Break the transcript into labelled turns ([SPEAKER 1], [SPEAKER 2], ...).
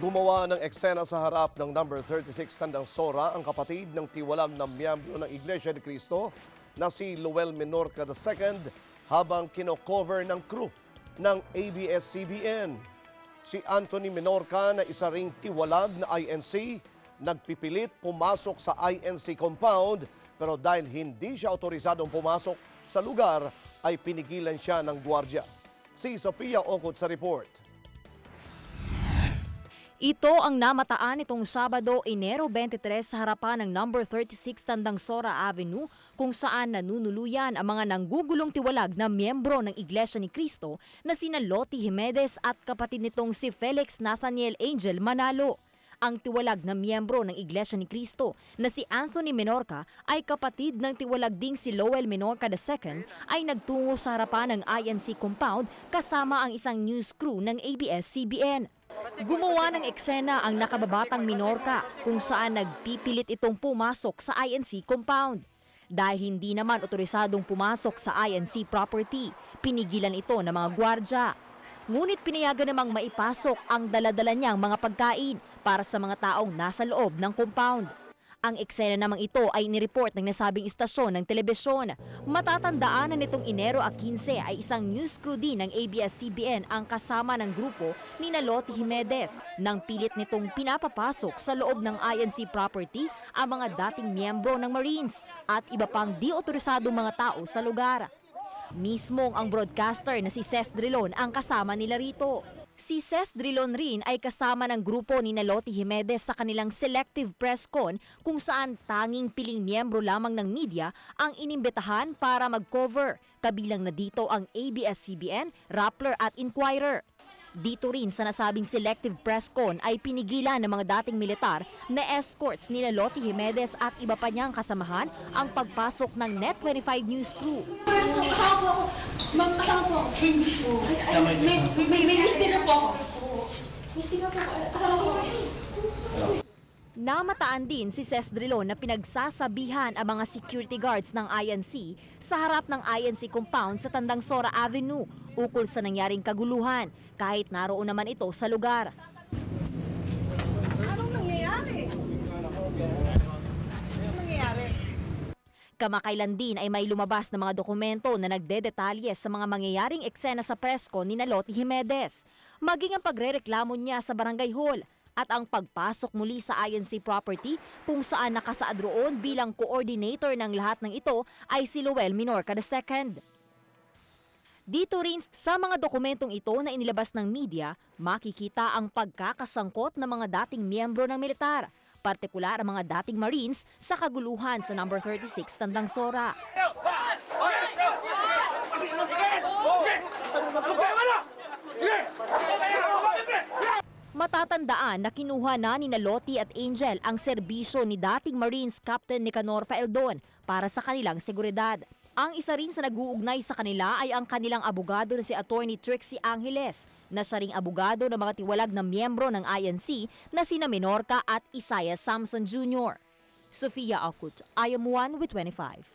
[SPEAKER 1] Gumawa ng eksena sa harap ng number 36 Tandang Sora ang kapatid ng tiwalag na miyembro ng Iglesia ni Cristo na si Lowell Menorca II habang kino-cover ng crew ng ABS-CBN. Si Anthony Menorca na isa ring tiwalag na INC, nagpipilit pumasok sa INC compound pero dahil hindi siya otorisadong pumasok sa lugar ay pinigilan siya ng gwardiya. Si Sofia Ocot sa report.
[SPEAKER 2] Ito ang namataan itong Sabado, Enero 23 sa harapan ng number 36 Tandang Sora Avenue kung saan nanunuluyan ang mga nanggugulong tiwalag na miyembro ng Iglesia ni Cristo na sina Lottie Jimenez at kapatid nitong si Felix Nathaniel Angel Manalo. Ang tiwalag na miyembro ng Iglesia ni Cristo na si Anthony Menorca ay kapatid ng tiwalag ding si Lowell Menorca II ay nagtungo sa harapan ng INC compound kasama ang isang news crew ng ABS-CBN. Gumawa ng eksena ang nakababatang Menorca kung saan nagpipilit itong pumasok sa INC compound. Dahil hindi naman otorisadong pumasok sa INC property, pinigilan ito ng mga gwardya. Ngunit pinayagan namang maipasok ang daladala niyang mga pagkain para sa mga taong nasa loob ng compound. Ang eksena namang ito ay nireport ng nasabing istasyon ng telebisyon. Matatandaan na nitong Enero 15 ay isang news crew din ng ABS-CBN ang kasama ng grupo ni Lottie Jimenez nang pilit nitong pinapapasok sa loob ng INC property ang mga dating miyembro ng Marines at iba pang di otorisadong mga tao sa lugar. Mismong ang broadcaster na si Ces Drilon ang kasama nila rito. Si Ces Drilon rin ay kasama ng grupo ni Lottie Jimenez sa kanilang selective press con kung saan tanging piling miyembro lamang ng media ang inimbitahan para mag-cover. Kabilang na dito ang ABS-CBN, Rappler at Inquirer. Dito rin sa nasabing selective press con ay pinigilan ng mga dating militar na escorts ni Lottie Jimenez at iba pa niyang kasamahan ang pagpasok ng Net25 News crew.
[SPEAKER 3] Kasama po ako. May mister po ako. Mister po ako. Kasama po ako.
[SPEAKER 2] Namataan din si Ces Drilon na pinagsasabihan ang mga security guards ng INC sa harap ng INC compound sa Tandang Sora Avenue ukol sa nangyaring kaguluhan kahit naroon naman ito sa lugar.
[SPEAKER 3] Anong nangyayari?
[SPEAKER 2] Kamakailan din ay may lumabas na mga dokumento na nagdedetalye sa mga mangyayaring eksena sa presko ni Lottie Jimenez, maging ang pagrereklamo niya sa barangay hall at ang pagpasok muli sa INC property kung saan nakasaad roon bilang coordinator ng lahat ng ito ay si Lowell Menorca II. Dito rin sa mga dokumentong ito na inilabas ng media, makikita ang pagkakasangkot ng mga dating miyembro ng militar, partikular ang mga dating Marines sa kaguluhan sa number 36 Tandang Sora. Matatandaan na kinuha na ni Lottie at Angel ang serbisyo ni dating Marines Captain Nicanor Faeldon para sa kanilang seguridad. Ang isa rin sa nag-uugnay sa kanila ay ang kanilang abogado na si Attorney Trixie Angeles, na siya ring abogado ng mga tiwalag na miyembro ng INC na sina Menorca at Isaiah Samson Jr. Sofia Ocot, IM1 with 25.